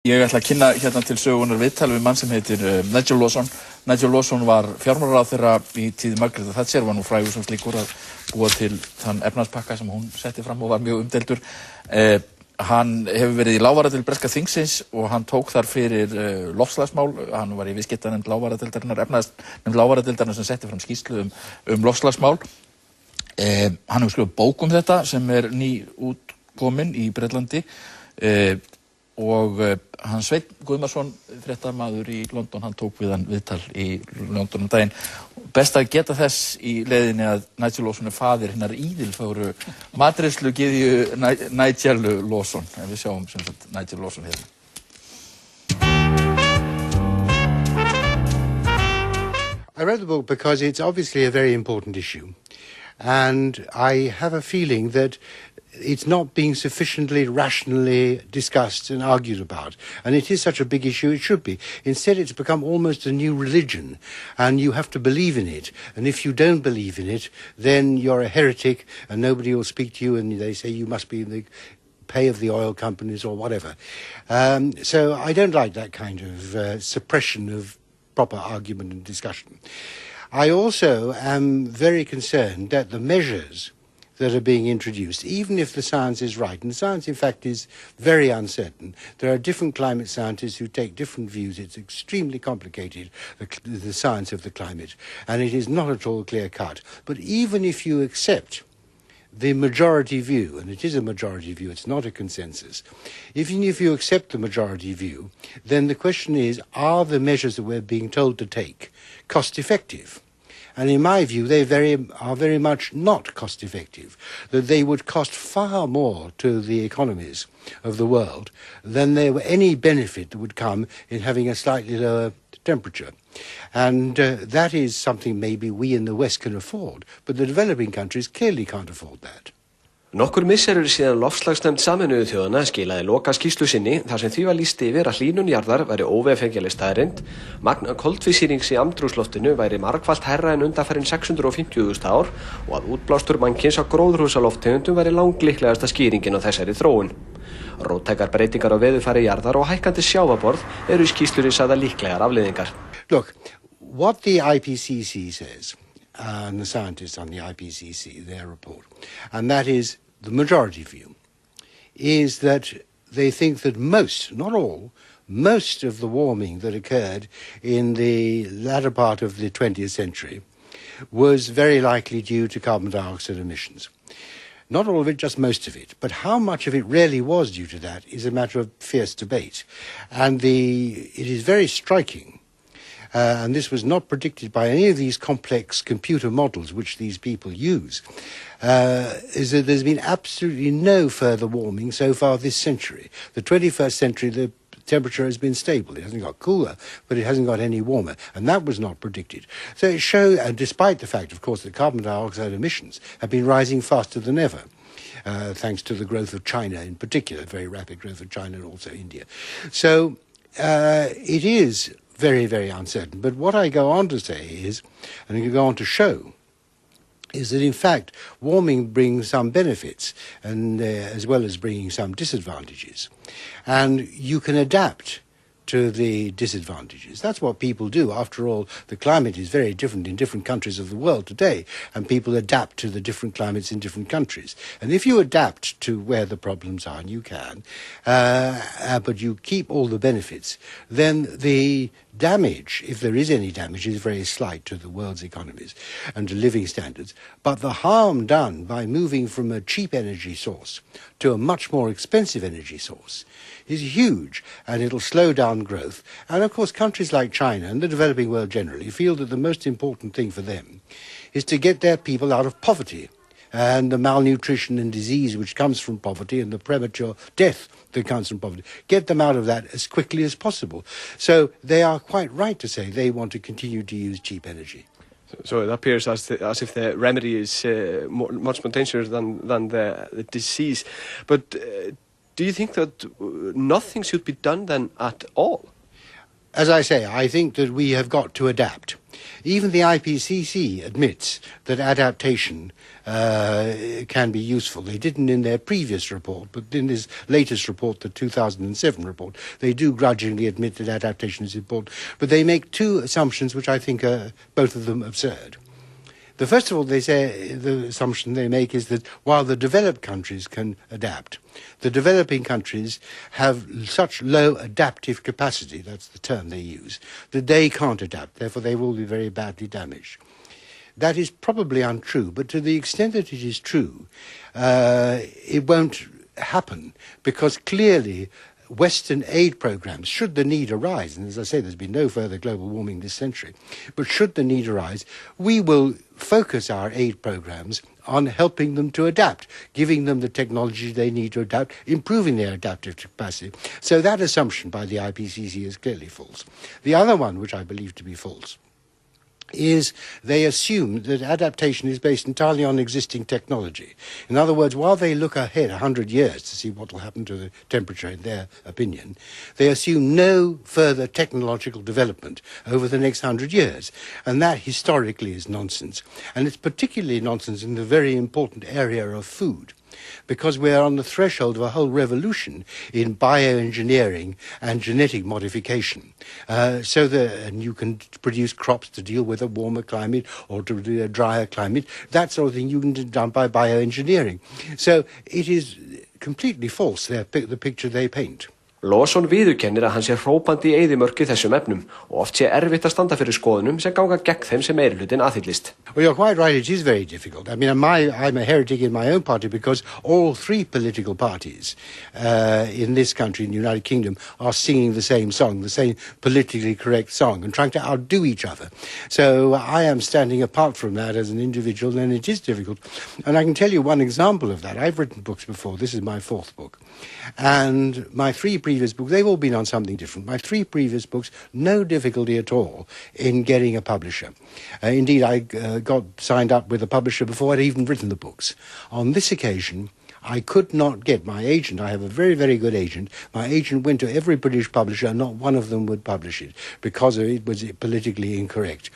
Ég ætla að kynna hérna til sögunar viðtal við mann sem heitir Nigel Lawson. Nigel Lawson var fjármálaráðherra í tíð Margaret Thatcher, var nú frægur sem slíkur að búa til þann efnahagspakka sem hún setti fram og var mjög umdeildur. Hann hefur verið í lágvaradeild breska þingsins og hann tók þar fyrir loftslagsmál. Hann var í viðskiptanefnd lágvaradeildarinnar, efnahagsnefnd lágvaradeildarinnar sem setti fram skýrslu loftslagsmál. Hann hefur skrifað bók þetta sem ný útkomin í Bretlandi. Og hann Sveinn Guðmarsson, fréttamaður í London, hann tók við hann viðtal í London daginn. Best að geta þess í leiðinni að Nigel Lawson faðir hinnar íðilfögru matreiðslugyðju Nigel Lawson. En við sjáum sem sagt Nigel Lawson hérna. I wrote the book because it's obviously a very important issue. And I have a feeling that it's not being sufficiently rationally discussed and argued about. And it is such a big issue, it should be. Instead, it's become almost a new religion, and you have to believe in it. And if you don't believe in it, then you're a heretic, and nobody will speak to you, and they say you must be in the pay of the oil companies or whatever. So I don't like that kind of suppression of proper argument and discussion. I also am very concerned that the measures that are being introduced, even if the science is right, and the science in fact is very uncertain. There are different climate scientists who take different views. It's extremely complicated, the science of the climate, and it is not at all clear-cut. But even if you accept the majority view, and it is a majority view, it's not a consensus, even if you accept the majority view, then the question is, are the measures that we're being told to take cost-effective? And in my view, they are very much not cost-effective, that they would cost far more to the economies of the world than there were any benefit that would come in having a slightly lower temperature. And that is something maybe we in the West can afford, but the developing countries clearly can't afford that. Nokkur misserur síðan loftslagsnefnd Sameinuðu þjóðanna skilaði loka skýrslu sinni þar sem því var lýst yfir að hlýnun jarðar væri óvefengjanleg staðreynd, magn koltvísýrings í andrúmsloftinu væri margfalt hærra en undanfarin 650.000 ár og að útblástur mannkins á gróðurhúsalofttegundum væri langlíklegasta skýringin á þessari þróun. Róttækar breytingar á veðurfari jarðar og hækkandi sjávarborð eru í skýrslunni sagðar líklegar afleiðingar. Look, what the IPCC says, and the scientists on the IPCC, their report, and that is the majority view, is that they think that most, not all, most of the warming that occurred in the latter part of the 20th century was very likely due to carbon dioxide emissions. Not all of it, just most of it. But how much of it really was due to that is a matter of fierce debate. And it is very striking, and this was not predicted by any of these complex computer models which these people use, is that there's been absolutely no further warming so far this century. The 21st century, the temperature has been stable. It hasn't got cooler, but it hasn't got any warmer. And that was not predicted. So it shows, and despite the fact, of course, that carbon dioxide emissions have been rising faster than ever, thanks to the growth of China in particular, very rapid growth of China and also India. So it is very, very uncertain. But what I go on to say is, and I go on to show, is that in fact warming brings some benefits and as well as bringing some disadvantages. And you can adapt to the disadvantages. That's what people do. After all, the climate is very different in different countries of the world today, and people adapt to the different climates in different countries. And if you adapt to where the problems are, and you can, but you keep all the benefits, then the damage, if there is any damage, is very slight to the world's economies and to living standards. But the harm done by moving from a cheap energy source to a much more expensive energy source is huge, and it'll slow down growth. And of course, countries like China and the developing world generally feel that the most important thing for them is to get their people out of poverty and the malnutrition and disease which comes from poverty and the premature death that comes from poverty. Get them out of that as quickly as possible. So they are quite right to say they want to continue to use cheap energy. So it appears as if the remedy is much more dangerous than the disease. But do you think that nothing should be done then at all? As I say, I think that we have got to adapt. Even the IPCC admits that adaptation can be useful. They didn't in their previous report, but in this latest report, the 2007 report, they do grudgingly admit that adaptation is important. But they make two assumptions which I think are both of them absurd. The first of all, they say the assumption they make is that while the developed countries can adapt, the developing countries have such low adaptive capacity, that's the term they use, that they can't adapt. Therefore, they will be very badly damaged. That is probably untrue, but to the extent that it is true, it won't happen, because clearly Western aid programs, should the need arise, and as I say, there's been no further global warming this century, but should the need arise, we will focus our aid programs on helping them to adapt, giving them the technology they need to adapt, improving their adaptive capacity. So that assumption by the IPCC is clearly false. The other one, which I believe to be false, is they assume that adaptation is based entirely on existing technology. In other words, while they look ahead 100 years to see what will happen to the temperature in their opinion, they assume no further technological development over the next 100 years. And that historically is nonsense. And it's particularly nonsense in the very important area of food, because we are on the threshold of a whole revolution in bioengineering and genetic modification, so that you can produce crops to deal with a warmer climate or to do a drier climate. That sort of thing you can do done by bioengineering. So it is completely false, the picture they paint. Lawson viðurkennir að hann sé hrópandi í eyðimörk í þessum efnum og oft sé erfitt að standa fyrir skoðunum sem ganga gegn þeim sem meirihlutinn aðhyllist. Well, you're quite right, it is very difficult. I mean, I'm a heretic in my own party because all three political parties in this country, in the United Kingdom, are singing the same song, the same politically correct song, and trying to outdo each other. So I am standing apart from that as an individual, and it is difficult. And I can tell you one example of that. I've written books before. This is my fourth book. And my three previous books, they've all been on something different. My three previous books, no difficulty at all in getting a publisher. Indeed, I got signed up with a publisher before I'd even written the books. On this occasion, I could not get my agent. I have a very, very good agent. My agent went to every British publisher and not one of them would publish it because it was politically incorrect.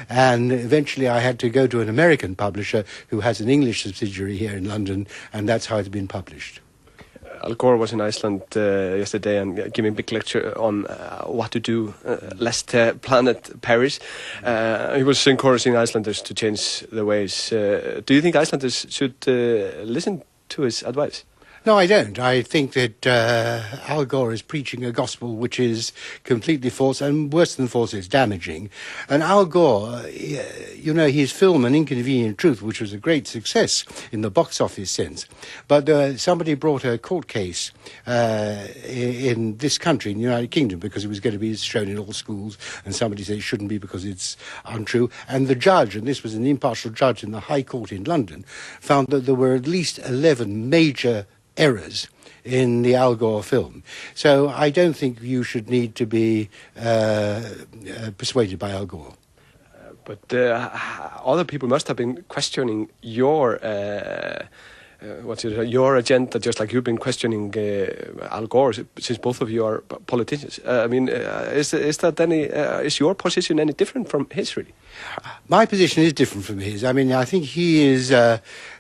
And eventually I had to go to an American publisher who has an English subsidiary here in London, and that's how it's been published. Al Gore was in Iceland yesterday and giving a big lecture on what to do lest the planet perish. He was encouraging Icelanders to change their ways. Do you think Icelanders should listen to his advice? No, I don't. I think that Al Gore is preaching a gospel which is completely false, and worse than false, it's damaging. And Al Gore, you know, his film An Inconvenient Truth, which was a great success in the box office sense, but somebody brought a court case in this country, in the United Kingdom, because it was going to be shown in all schools, and somebody said it shouldn't be because it's untrue. And the judge, and this was an impartial judge in the High Court in London, found that there were at least 11 major errors in the Al Gore film. So I don't think you should need to be persuaded by Al Gore. But other people must have been questioning your agenda, just like you've been questioning Al Gore, since both of you are politicians. I mean, is your position any different from his, really? My position is different from his. I mean, I think he is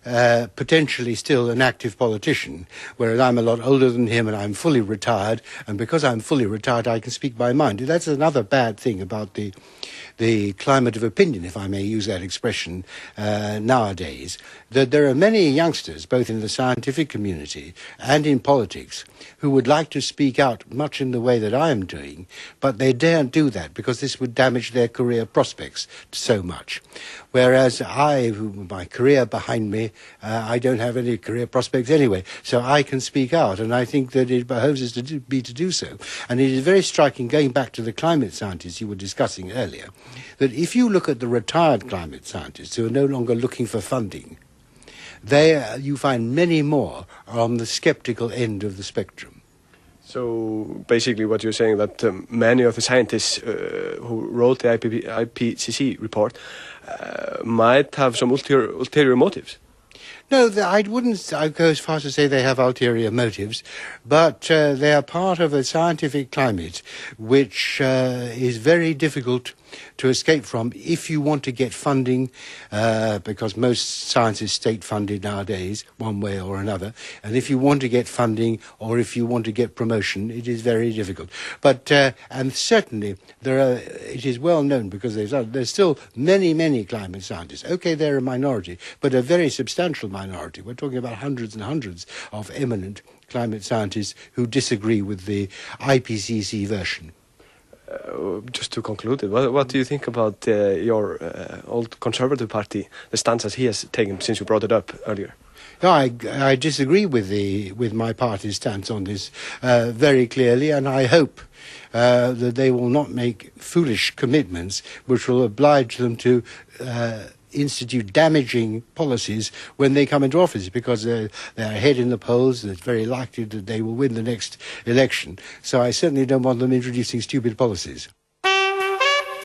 potentially still an active politician, whereas I'm a lot older than him and I'm fully retired. And because I'm fully retired, I can speak my mind. That's another bad thing about the climate of opinion, if I may use that expression, nowadays, that there are many youngsters, both in the scientific community and in politics, who would like to speak out much in the way that I am doing, but they daren't do that because this would damage their career prospects so much. Whereas I, with my career behind me, I don't have any career prospects anyway, so I can speak out, and I think that it behoves us to do so. And it is very striking, going back to the climate scientists you were discussing earlier, that if you look at the retired climate scientists who are no longer looking for funding, you find many more are on the skeptical end of the spectrum. So basically what you're saying, that many of the scientists who wrote the IPCC report might have some ulterior motives? No, I wouldn't go as far as to say they have ulterior motives, but they are part of a scientific climate which is very difficult to escape from if you want to get funding, because most science is state-funded nowadays, one way or another, and if you want to get funding or if you want to get promotion, it is very difficult. But and certainly it is well known, because there's still many climate scientists. Okay, they're a minority, but a very substantial minority. We're talking about hundreds and hundreds of eminent climate scientists who disagree with the IPCC version. Just to conclude, what do you think about your old Conservative Party, the stance as he has taken since you brought it up earlier? No, I disagree with my party's stance on this very clearly, and I hope that they will not make foolish commitments which will oblige them to institute damaging policies when they come into office, because they're ahead in the polls. It's very likely that they will win the next election. So I certainly don't want them introducing stupid policies.